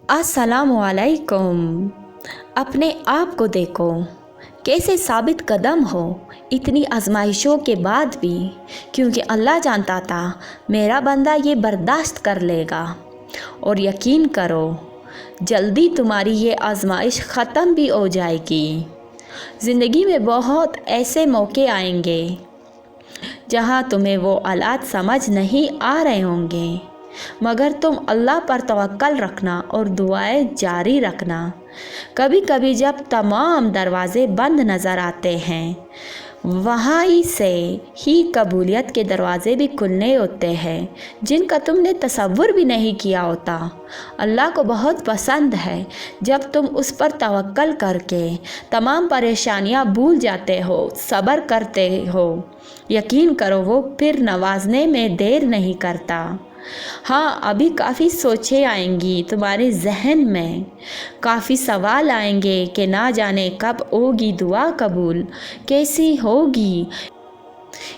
अस्सलाम वालेकुम। अपने आप को देखो, कैसे साबित कदम हो इतनी आजमाइशों के बाद भी, क्योंकि अल्लाह जानता था मेरा बंदा ये बर्दाश्त कर लेगा। और यकीन करो, जल्दी तुम्हारी ये आजमाइश ख़त्म भी हो जाएगी। ज़िंदगी में बहुत ऐसे मौके आएंगे जहाँ तुम्हें वो हालात समझ नहीं आ रहे होंगे, मगर तुम अल्लाह पर तवक्कल रखना और दुआएं जारी रखना। कभी कभी जब तमाम दरवाज़े बंद नज़र आते हैं, वहाँ से ही कबूलियत के दरवाज़े भी खुलने होते हैं जिनका तुमने तसव्वुर भी नहीं किया होता। अल्लाह को बहुत पसंद है जब तुम उस पर तवक्कल करके तमाम परेशानियाँ भूल जाते हो, सब्र करते हो। यकीन करो, वो फिर नवाजने में देर नहीं करता। हाँ, अभी काफ़ी सोचें आएंगी तुम्हारे जहन में, काफ़ी सवाल आएंगे कि ना जाने कब होगी दुआ कबूल, कैसी होगी,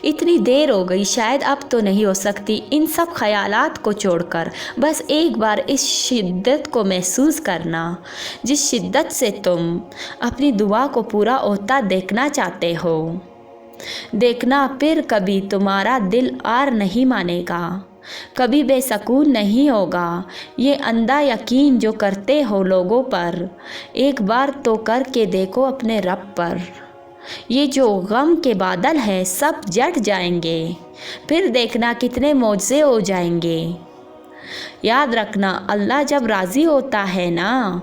इतनी देर हो गई, शायद अब तो नहीं हो सकती। इन सब ख्यालात को छोड़कर बस एक बार इस शिद्दत को महसूस करना जिस शिद्दत से तुम अपनी दुआ को पूरा होता देखना चाहते हो। देखना, फिर कभी तुम्हारा दिल आर नहीं मानेगा, कभी बेसकून नहीं होगा। ये अंधा यकीन जो करते हो लोगों पर, एक बार तो करके देखो अपने रब पर। ये जो गम के बादल हैं सब जट जाएंगे, फिर देखना कितने मौजे हो जाएंगे। याद रखना, अल्लाह जब राज़ी होता है ना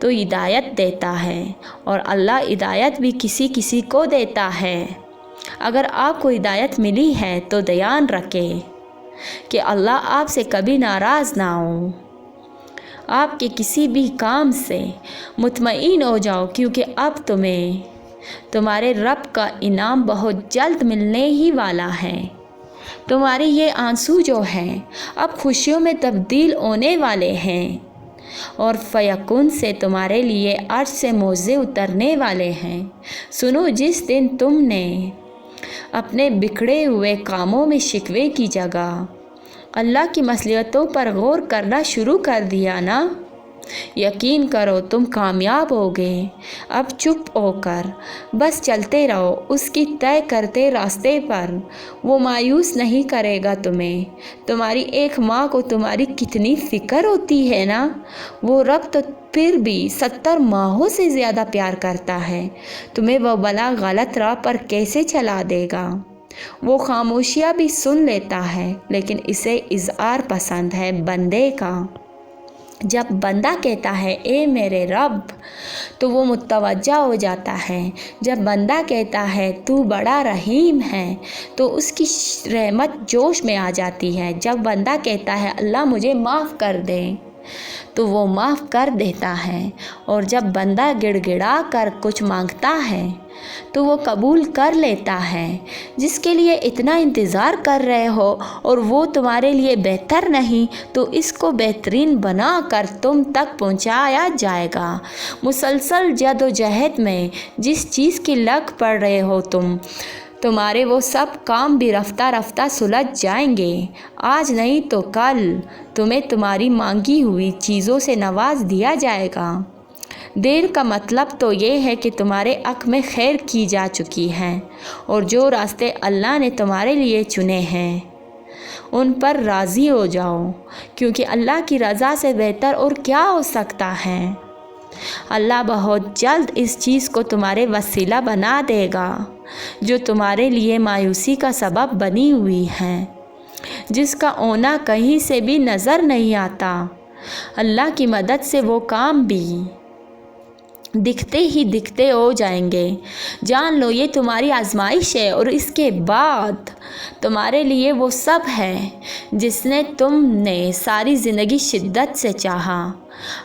तो हिदायत देता है, और अल्लाह हिदायत भी किसी किसी को देता है। अगर आपको हिदायत मिली है तो ध्यान रखें कि अल्लाह आपसे कभी नाराज़ ना हो। आपके किसी भी काम से मुतमईन हो जाओ, क्योंकि अब तुम्हें तुम्हारे रब का इनाम बहुत जल्द मिलने ही वाला है। तुम्हारे ये आंसू जो हैं अब खुशियों में तब्दील होने वाले हैं, और फयकुन से तुम्हारे लिए अर्श से मोज़े उतरने वाले हैं। सुनो, जिस दिन तुमने अपने बिखरे हुए कामों में शिकवे की जगह अल्लाह की मसलियतों पर गौर करना शुरू कर दिया ना, यकीन करो तुम कामयाब होगे। अब चुप होकर बस चलते रहो उसकी तय करते रास्ते पर। वो मायूस नहीं करेगा तुम्हें। तुम्हारी एक माँ को तुम्हारी कितनी फ़िक्र होती है ना, वो रब तो फिर भी 70 माहों से ज़्यादा प्यार करता है। तुम्हें वो भला गलत राह पर कैसे चला देगा। वो खामोशियाँ भी सुन लेता है, लेकिन इसे इज़हार पसंद है बंदे का। जब बंदा कहता है ए मेरे रब, तो वो मुतवज्जा हो जाता है। जब बंदा कहता है तू बड़ा रहीम है, तो उसकी रहमत जोश में आ जाती है। जब बंदा कहता है अल्लाह मुझे माफ़ कर दे, तो वो माफ़ कर देता है। और जब बंदा गिड़गिड़ा कर कुछ मांगता है, तो वो कबूल कर लेता है। जिसके लिए इतना इंतज़ार कर रहे हो और वो तुम्हारे लिए बेहतर नहीं, तो इसको बेहतरीन बना कर तुम तक पहुंचाया जाएगा। मुसलसल जदोजहद में जिस चीज़ की लग पड़ रहे हो तुम्हारे वो सब काम भी रफ्ता रफ्ता सुलझ जाएंगे। आज नहीं तो कल तुम्हें तुम्हारी मांगी हुई चीज़ों से नवाज दिया जाएगा। देर का मतलब तो ये है कि तुम्हारे हक़ में खैर की जा चुकी है, और जो रास्ते अल्लाह ने तुम्हारे लिए चुने हैं उन पर राज़ी हो जाओ, क्योंकि अल्लाह की रज़ा से बेहतर और क्या हो सकता है। अल्लाह बहुत जल्द इस चीज़ को तुम्हारे वसीला बना देगा जो तुम्हारे लिए मायूसी का सबब बनी हुई है, जिसका होना कहीं से भी नज़र नहीं आता। अल्लाह की मदद से वो काम भी दिखते ही दिखते हो जाएंगे। जान लो ये तुम्हारी आजमाइश है, और इसके बाद तुम्हारे लिए वो सब है जिसने तुमने सारी ज़िंदगी शिद्दत से चाहा।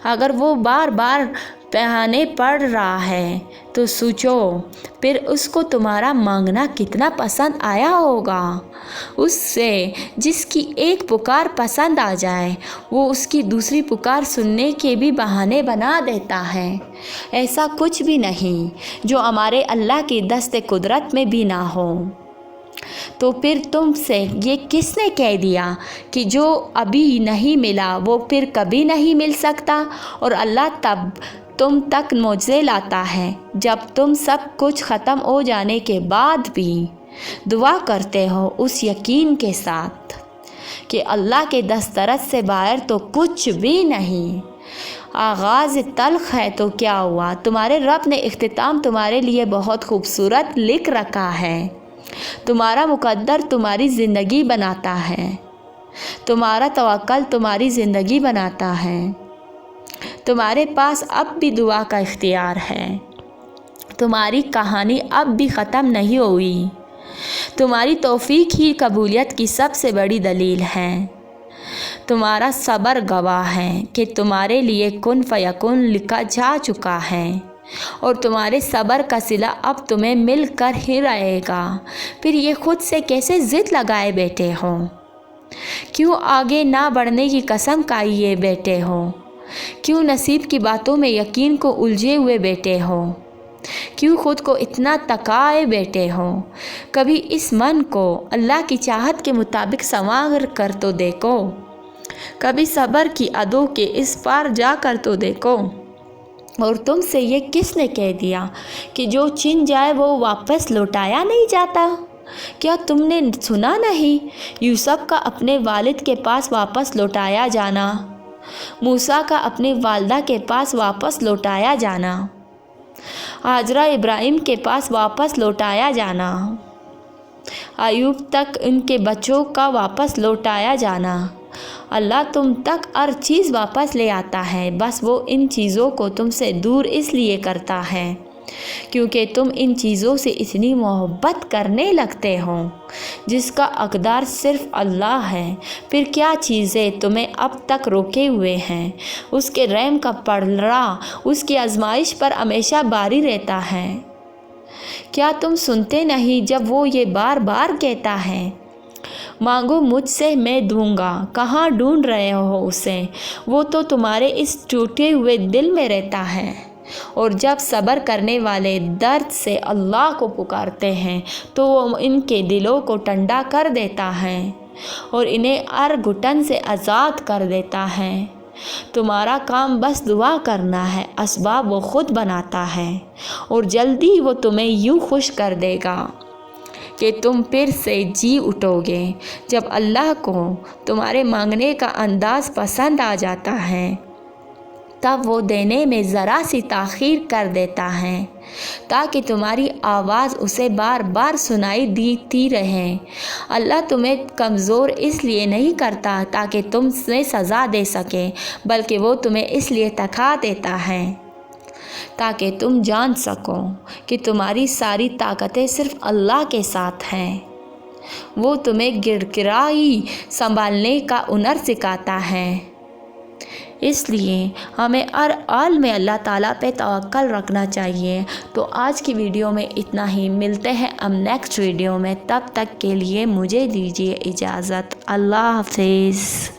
अगर वो बार बार बहाने पड़ रहा है तो सोचो फिर उसको तुम्हारा मांगना कितना पसंद आया होगा। उससे जिसकी एक पुकार पसंद आ जाए, वो उसकी दूसरी पुकार सुनने के भी बहाने बना देता है। ऐसा कुछ भी नहीं जो हमारे अल्लाह की दस्ते कुदरत में भी ना हो। तो फिर तुमसे ये किसने कह दिया कि जो अभी नहीं मिला वो फिर कभी नहीं मिल सकता। और अल्लाह तब तुम तक मुझे लाता है जब तुम सब कुछ ख़त्म हो जाने के बाद भी दुआ करते हो उस यकीन के साथ कि अल्लाह के दस्तरस से बाहर तो कुछ भी नहीं। आगाज़ तल्ख है तो क्या हुआ, तुम्हारे रब ने इख्तिताम तुम्हारे लिए बहुत खूबसूरत लिख रखा है। तुम्हारा मुकद्दर तुम्हारी ज़िंदगी बनाता है, तुम्हारा तवक्कल तुम्हारी ज़िंदगी बनाता है। तुम्हारे पास अब भी दुआ का इख्तियार है। तुम्हारी कहानी अब भी ख़त्म नहीं हुई। तुम्हारी तौफीक ही कबूलियत की सबसे बड़ी दलील है। तुम्हारा सब्र गवाह है कि तुम्हारे लिए कुन फयकुन लिखा जा चुका है और तुम्हारे सब्र का सिला अब तुम्हें मिल कर ही रहेगा। फिर ये खुद से कैसे ज़िद लगाए बैठे हो? क्यों आगे ना बढ़ने की कसम खाइए बैठे हो? क्यों नसीब की बातों में यकीन को उलझे हुए बैठे हो? क्यों खुद को इतना तकाए बैठे हो? कभी इस मन को अल्लाह की चाहत के मुताबिक संवार कर तो देखो। कभी सब्र की अदों के इस पार जा कर तो देखो। और तुमसे ये किसने कह दिया कि जो छिन जाए वो वापस लौटाया नहीं जाता? क्या तुमने सुना नहीं यूसुफ का अपने वालिद के पास वापस लौटाया जाना, मूसा का अपनी वालदा के पास वापस लौटाया जाना, हाजरा इब्राहिम के पास वापस लौटाया जाना, अयूब तक इनके बच्चों का वापस लौटाया जाना। अल्लाह तुम तक हर चीज़ वापस ले आता है। बस वो इन चीज़ों को तुमसे दूर इसलिए करता है क्योंकि तुम इन चीज़ों से इतनी मोहब्बत करने लगते हो जिसका हकदार सिर्फ अल्लाह है। फिर क्या चीज़ें तुम्हें अब तक रोके हुए हैं? उसके रहम का पलड़ा उसकी आजमाइश पर हमेशा बारी रहता है। क्या तुम सुनते नहीं जब वो ये बार बार कहता है, मांगो मुझसे मैं दूंगा। कहाँ ढूंढ रहे हो उसे? वो तो तुम्हारे इस टूटे हुए दिल में रहता है। और जब सब्र करने वाले दर्द से अल्लाह को पुकारते हैं तो वो इनके दिलों को ठंडा कर देता है और इन्हें हर घुटन से आज़ाद कर देता है। तुम्हारा काम बस दुआ करना है, असबाब वो खुद बनाता है और जल्दी वो तुम्हें यूँ खुश कर देगा कि तुम फिर से जी उठोगे। जब अल्लाह को तुम्हारे मांगने का अंदाज़ पसंद आ जाता है तब वो देने में ज़रा सी ताख़ीर कर देता है ताकि तुम्हारी आवाज़ उसे बार बार सुनाई देती रहे। अल्लाह तुम्हें कमज़ोर इसलिए नहीं करता ताकि तुमसे सज़ा दे सके, बल्कि वो तुम्हें इसलिए थका देता है ताकि तुम जान सको कि तुम्हारी सारी ताकतें सिर्फ़ अल्लाह के साथ हैं। वो तुम्हें गिड़गिड़ाई संभालने का हुनर सिखाता है। इसलिए हमें हर हाल में अल्लाह ताला पे तवक्कल रखना चाहिए। तो आज की वीडियो में इतना ही। मिलते हैं अब नेक्स्ट वीडियो में। तब तक के लिए मुझे दीजिए इजाज़त। अल्लाह हाफ़िज़।